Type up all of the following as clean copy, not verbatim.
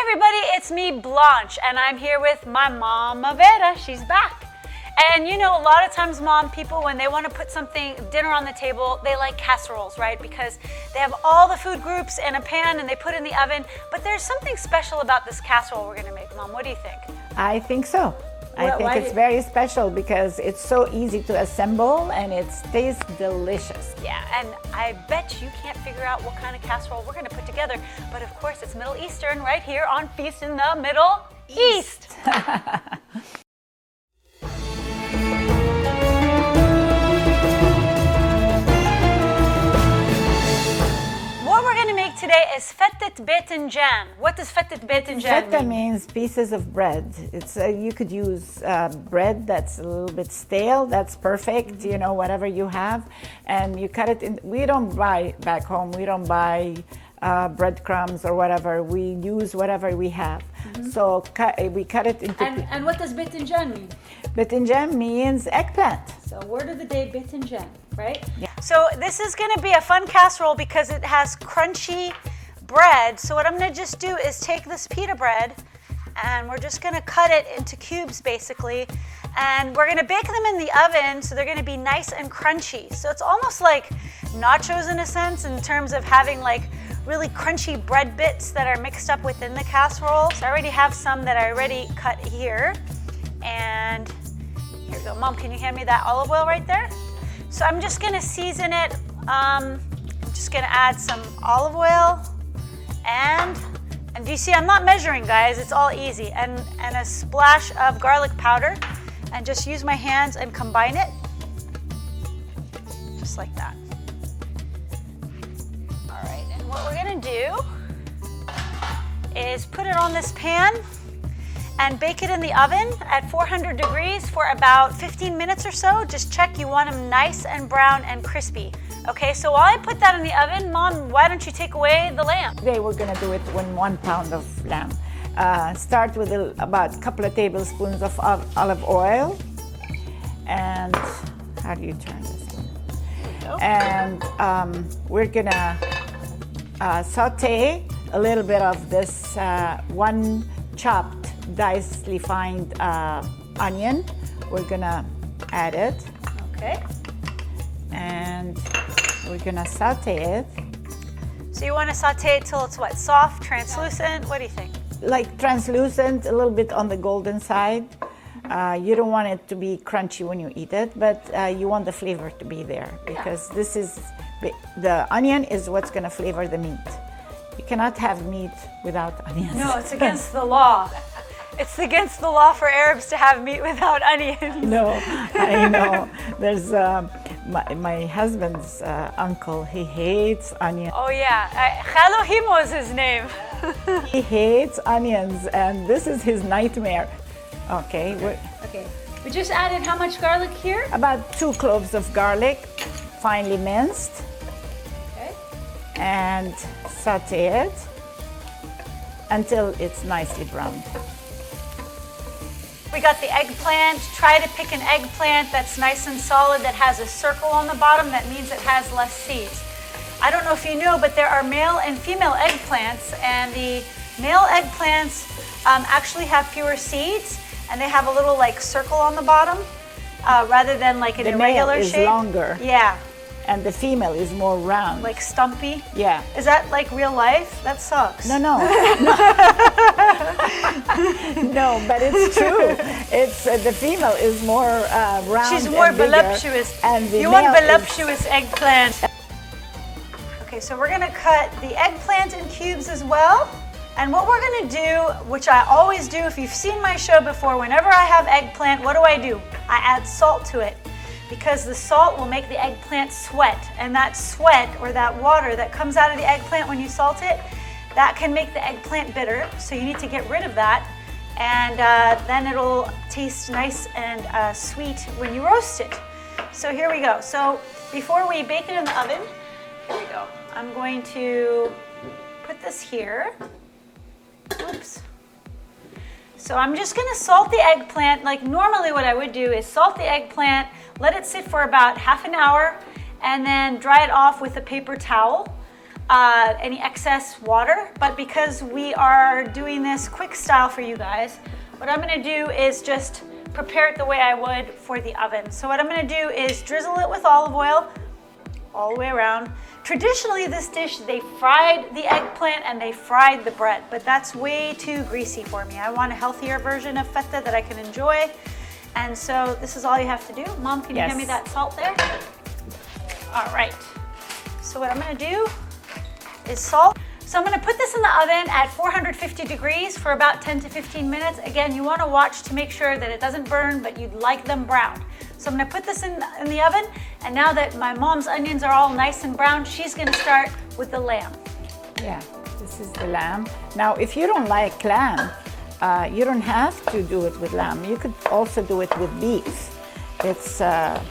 everybody, it's me, Blanche, and I'm here with my mama Vera. She's back. And you know, a lot of times, Mom, people, when they want to put dinner on the table, they like casseroles, right? Because they have all the food groups in a pan and they put it in the oven. But there's something special about this casserole we're going to make, Mom. What do you think? I think so. I think it's very special because it's so easy to assemble and it tastes delicious. Yeah, and I bet you can't figure out what kind of casserole we're going to put together. But of course, it's Middle Eastern right here on Feast in the Middle East. What we're going to make today is Fatet Batinjan. What does Fatet Batinjan mean? Means pieces of bread. It's you could use bread that's a little bit stale. That's perfect. You know, whatever you have, and you cut it in. We don't buy back home. We don't buy breadcrumbs or whatever. We use whatever we have. So we cut it into. And what does Batinjan mean? Batinjan means eggplant. So word of the day, Batinjan, right? Yeah. So this is going to be a fun casserole because it has crunchy bread. So what I'm going to just do is take this pita bread and we're just going to cut it into cubes basically. And we're going to bake them in the oven so they're going to be nice and crunchy. So it's almost like nachos in a sense in terms of having like really crunchy bread bits that are mixed up within the casserole. So I already have some that I already cut here. And here we go. Mom, can you hand me that olive oil right there? So I'm just gonna season it. I'm just gonna add some olive oil and do you see I'm not measuring, guys, it's all easy. And a splash of garlic powder and just use my hands and combine it. Just like that. All right, and what we're gonna do is put it on this pan and bake it in the oven at 400 degrees for about 15 minutes or so. Just check you want them nice and brown and crispy. Okay, so while I put that in the oven, Mom, why don't you take away the lamb? Today we're gonna do it with 1 pound of lamb. Start with about a couple of tablespoons of olive oil. And how do you turn this on? And we're gonna saute a little bit of this one chopped dicely fined onion. We're gonna add it. Okay. And we're gonna saute it. So you want to saute it till it's what, soft, translucent? What do you think? Like translucent, a little bit on the golden side. You don't want it to be crunchy when you eat it, but you want the flavor to be there because this is the onion is what's gonna flavor the meat. You cannot have meat without onions. No, it's against the law. It's against the law for Arabs to have meat without onions. No, I know. There's my husband's uncle. He hates onions. Oh yeah, Khalohimo is his name. He hates onions, and this is his nightmare. Okay. Okay. We just added how much garlic here? About 2 cloves of garlic, finely minced. Okay. And saute it until it's nicely browned. We got the eggplant. Try to pick an eggplant that's nice and solid that has a circle on the bottom. That means it has less seeds. I don't know if you know, but there are male and female eggplants, and the male eggplants actually have fewer seeds, and they have a little like circle on the bottom rather than like an irregular shape. The male is longer. Yeah. And the female is more round. Like stumpy? Yeah. Is that like real life? That sucks. No. No, but it's true. It's the female is more round. She's more and bigger, voluptuous. And the you male want voluptuous eggplant. Okay, so we're gonna cut the eggplant in cubes as well. And what we're gonna do, which I always do, if you've seen my show before, whenever I have eggplant, what do? I add salt to it. Because the salt will make the eggplant sweat, and that sweat or that water that comes out of the eggplant when you salt it, that can make the eggplant bitter, so you need to get rid of that, and then it'll taste nice and sweet when you roast it. So here we go. So before we bake it in the oven, here we go. I'm going to put this here. Oops. So I'm just gonna salt the eggplant. Like normally what I would do is salt the eggplant, let it sit for about half an hour, and then dry it off with a paper towel. any excess water, but because we are doing this quick style for you guys, what I'm gonna do is just prepare it the way I would for the oven. So what I'm gonna do is drizzle it with olive oil all the way around. Traditionally, this dish, they fried the eggplant and they fried the bread, but that's way too greasy for me. I want a healthier version of feta that I can enjoy. And so this is all you have to do. Mom, can you hand me that salt there? All right. So what I'm gonna do is salt. So I'm gonna put this in the oven at 450 degrees for about 10 to 15 minutes. Again, you wanna watch to make sure that it doesn't burn, but you'd like them brown. So I'm gonna put this in the oven, and now that my mom's onions are all nice and brown, she's gonna start with the lamb. Yeah, this is the lamb. Now, if you don't like lamb, you don't have to do it with lamb. You could also do it with beef. It's a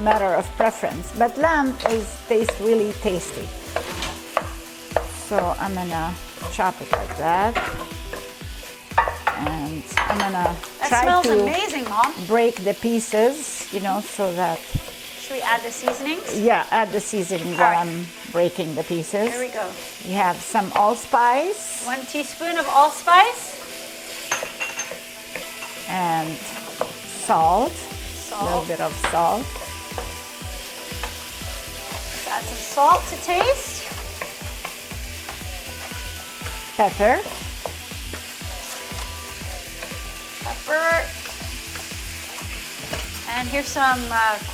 matter of preference, but lamb tastes really tasty. So I'm gonna chop it like that, and I'm gonna try to amazing, Mom. break the pieces, you know, so that. Should we add the seasonings? Yeah, add the seasoning while I'm breaking the pieces. There we go. We have some allspice. 1 teaspoon of allspice. And salt. A little bit of salt. Add some salt to taste. Pepper. Pepper. And here's some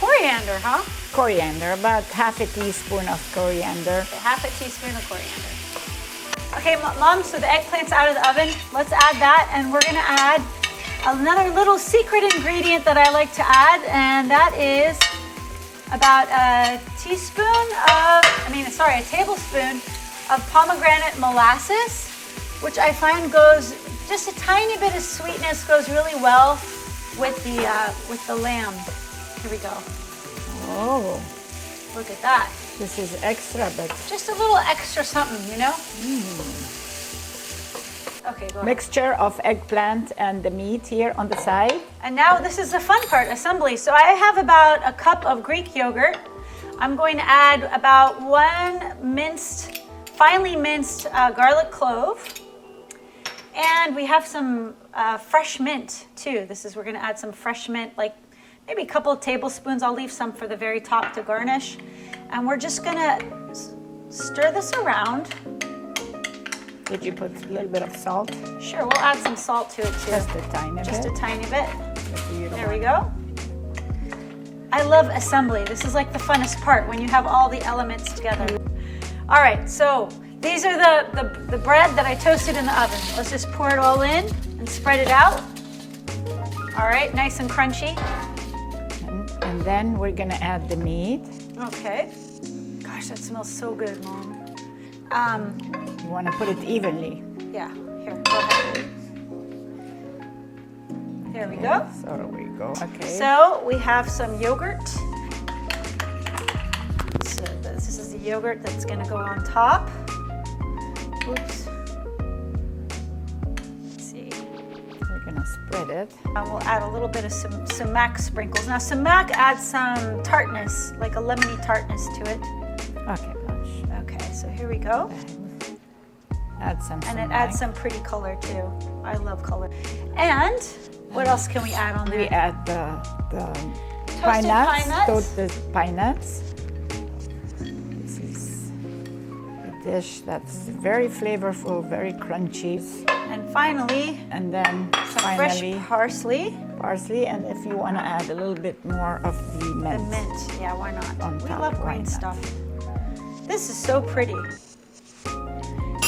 coriander, huh? Coriander, about half a teaspoon of coriander. Okay, half a teaspoon of coriander. Okay, Mom, so the eggplant's out of the oven. Let's add that, and we're gonna add another little secret ingredient that I like to add, and that is about a tablespoon of pomegranate molasses, which I find goes, just a tiny bit of sweetness goes really well with the lamb. Here we go. Oh, look at that. This is extra, but just a little extra something, you know? Okay, go ahead. Mixture of eggplant and the meat here on the side. And now this is the fun part, assembly. So I have about a cup of Greek yogurt. I'm going to add about 1 finely minced garlic clove. And we have some fresh mint too. We're gonna add some fresh mint, like maybe a couple of tablespoons. I'll leave some for the very top to garnish. And we're just gonna stir this around. Did you put a little bit of salt? Sure, we'll add some salt to it too. Just a tiny bit. Just a tiny bit. There we go. I love assembly. This is like the funnest part, when you have all the elements together. All right, so these are the bread that I toasted in the oven. Let's just pour it all in and spread it out. All right, nice and crunchy. And then we're gonna add the meat. Okay. Gosh, that smells so good, Mom. You wanna put it evenly. Yeah, here, go ahead. There we go. So there we go. Okay. So we have some yogurt. So this is the yogurt that's gonna go on top. Oops. Let's see. We're gonna spread it. We'll add a little bit of SUMAC sprinkles. Now SUMAC adds some tartness, like a lemony tartness to it. Okay, gosh. Okay, so here we go. Add some And SUMAC. it adds some pretty color too. I love color. And what else can we add on there? We add the pine nuts. Toasted pine nuts. This is a dish that's very flavorful, very crunchy. And finally, and then some fresh parsley. Parsley, and if you want to add a little bit more of the mint. The mint, yeah, why not? On We top, love why green not? stuff. This is so pretty.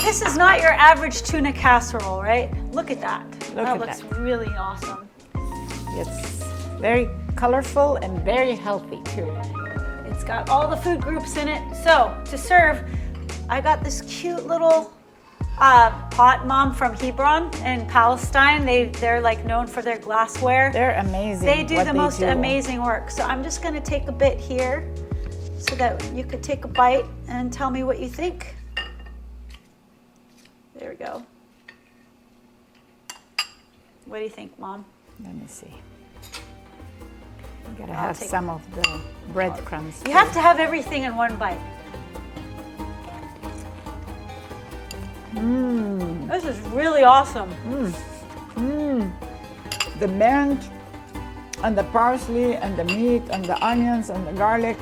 This is not your average tuna casserole, right? Look at that. That looks really awesome. It's very colorful and very healthy too. It's got all the food groups in it. So to serve, I got this cute little pot, Mom, from Hebron in Palestine. They're like known for their glassware. They're amazing. They do the most amazing work. So I'm just gonna take a bit here so that you could take a bite and tell me what you think. There we go. What do you think, Mom? Let me see. You gotta have some of the breadcrumbs. You have to have everything in one bite. This is really awesome. The mint and the parsley and the meat and the onions and the garlic.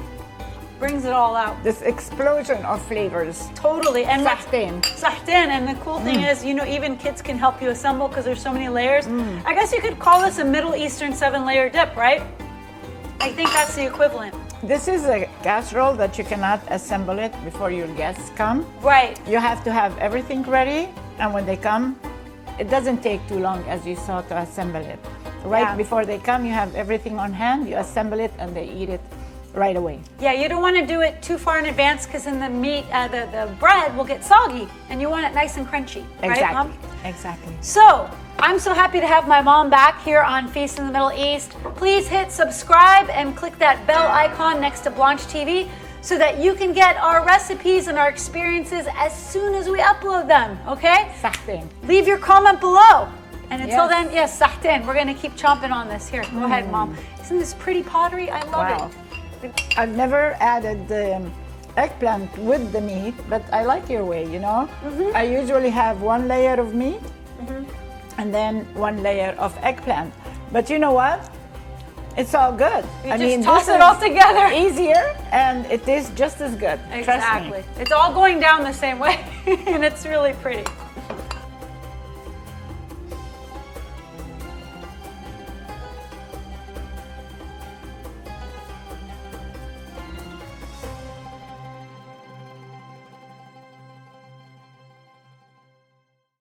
Brings it all out. This explosion of flavors. Totally. And Sahtin. Sahtin. And the cool thing is, you know, even kids can help you assemble because there's so many layers. I guess you could call this a Middle Eastern 7-layer dip, right? I think that's the equivalent. This is a casserole that you cannot assemble it before your guests come. Right. You have to have everything ready, and when they come, it doesn't take too long, as you saw, to assemble it. Right before they come, you have everything on hand, you assemble it, and they eat it right away. Yeah, you don't want to do it too far in advance because then the meat, the bread will get soggy, and you want it nice and crunchy. Exactly. Right, Mom? Exactly. So, I'm so happy to have my mom back here on Feast in the Middle East. Please hit subscribe and click that bell icon next to Blanche TV so that you can get our recipes and our experiences as soon as we upload them, okay? Sahtin. Leave your comment below. And until Yes. then, yes, sahtin. We're going to keep chomping on this. Here, go ahead, Mom. Isn't this pretty pottery? I love it. I've never added the eggplant with the meat, but I like your way, you know? I usually have 1 layer of meat and then 1 layer of eggplant. But you know what? It's all good. You just toss it all together. Easier, and it is just as good. Exactly. Trust me. It's all going down the same way, and it's really pretty.